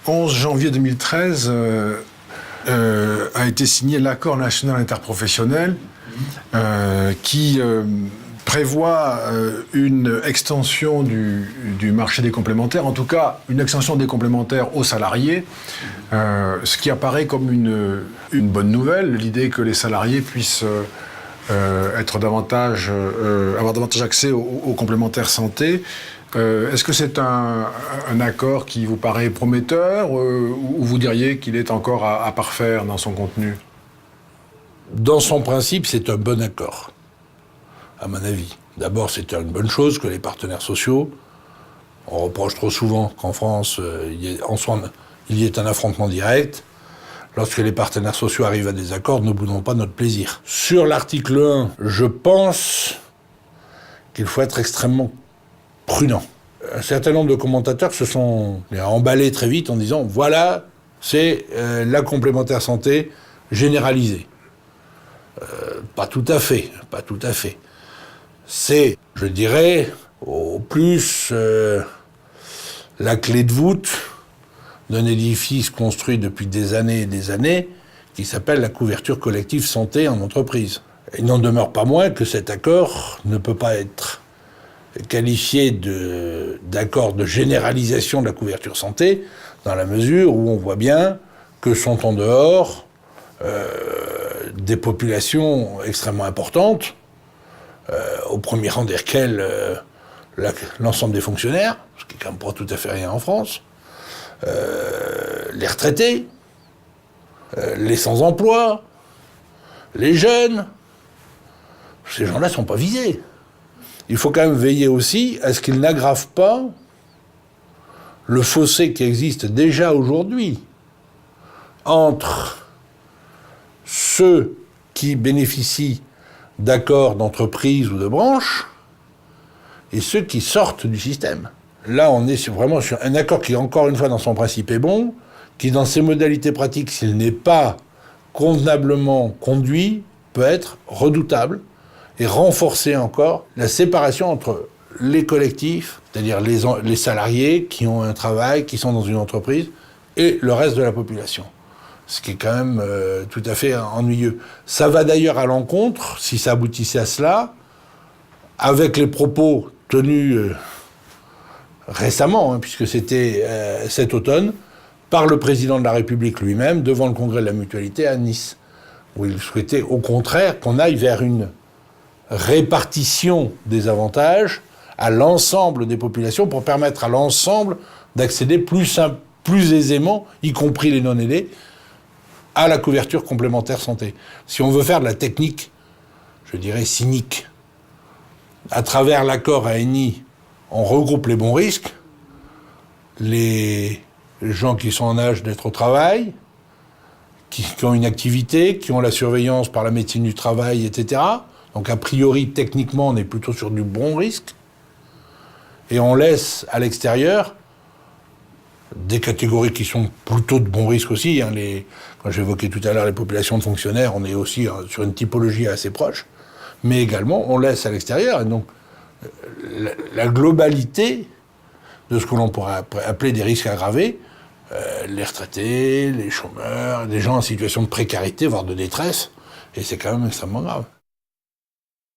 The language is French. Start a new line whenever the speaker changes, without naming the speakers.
11 janvier 2013 a été signé l'accord national interprofessionnel qui prévoit une extension du marché des complémentaires, en tout cas une extension des complémentaires aux salariés, ce qui apparaît comme une bonne nouvelle, l'idée que les salariés puissent avoir davantage accès aux complémentaires santé. Est-ce que c'est un accord qui vous paraît prometteur ou vous diriez qu'il est encore à parfaire dans son contenu ?
Dans son principe, c'est un bon accord, à mon avis. D'abord, c'est une bonne chose que les partenaires sociaux, on reproche trop souvent qu'en France, il y ait un affrontement direct. Lorsque les partenaires sociaux arrivent à des accords, ne boudons pas notre plaisir. Sur l'article 1, je pense qu'il faut être extrêmement prudent. Un certain nombre de commentateurs se sont emballés très vite en disant « voilà, c'est la complémentaire santé généralisée ». Pas tout à fait, pas tout à fait. C'est, je dirais, au plus la clé de voûte d'un édifice construit depuis des années et des années qui s'appelle la couverture collective santé en entreprise. Il n'en demeure pas moins que cet accord ne peut pas être qualifié d'accord de généralisation de la couverture santé, dans la mesure où on voit bien que sont en dehors des populations extrêmement importantes, au premier rang desquelles l'ensemble des fonctionnaires, ce qui est quand même pas tout à fait rien en France, les retraités, les sans-emploi, les jeunes. Ces gens-là ne sont pas visés. Il faut quand même veiller aussi à ce qu'ils n'aggravent pas le fossé qui existe déjà aujourd'hui entre ceux qui bénéficient d'accords d'entreprise ou de branche et ceux qui sortent du système. Là, on est vraiment sur un accord qui, encore une fois, dans son principe est bon, qui, dans ses modalités pratiques, s'il n'est pas convenablement conduit, peut être redoutable et renforcer encore la séparation entre les collectifs, c'est-à-dire les salariés qui ont un travail, qui sont dans une entreprise, et le reste de la population. Ce qui est quand même tout à fait ennuyeux. Ça va d'ailleurs à l'encontre, si ça aboutissait à cela, avec les propos tenus récemment, puisque c'était cet automne, par le président de la République lui-même, devant le Congrès de la Mutualité à Nice, où il souhaitait au contraire qu'on aille vers une répartition des avantages à l'ensemble des populations pour permettre à l'ensemble d'accéder plus aisément, y compris les non-aidés, à la couverture complémentaire santé. Si on veut faire de la technique, je dirais cynique, à travers l'accord ANI, on regroupe les bons risques, les gens qui sont en âge d'être au travail, qui ont une activité, qui ont la surveillance par la médecine du travail, etc. Donc a priori, techniquement, on est plutôt sur du bon risque. Et on laisse à l'extérieur des catégories qui sont plutôt de bon risque aussi. Quand j'évoquais tout à l'heure les populations de fonctionnaires, on est aussi sur une typologie assez proche. Mais également, on laisse à l'extérieur. Et donc, la globalité de ce que l'on pourrait appeler des risques aggravés, les retraités, les chômeurs, des gens en situation de précarité, voire de détresse, et c'est quand même extrêmement grave.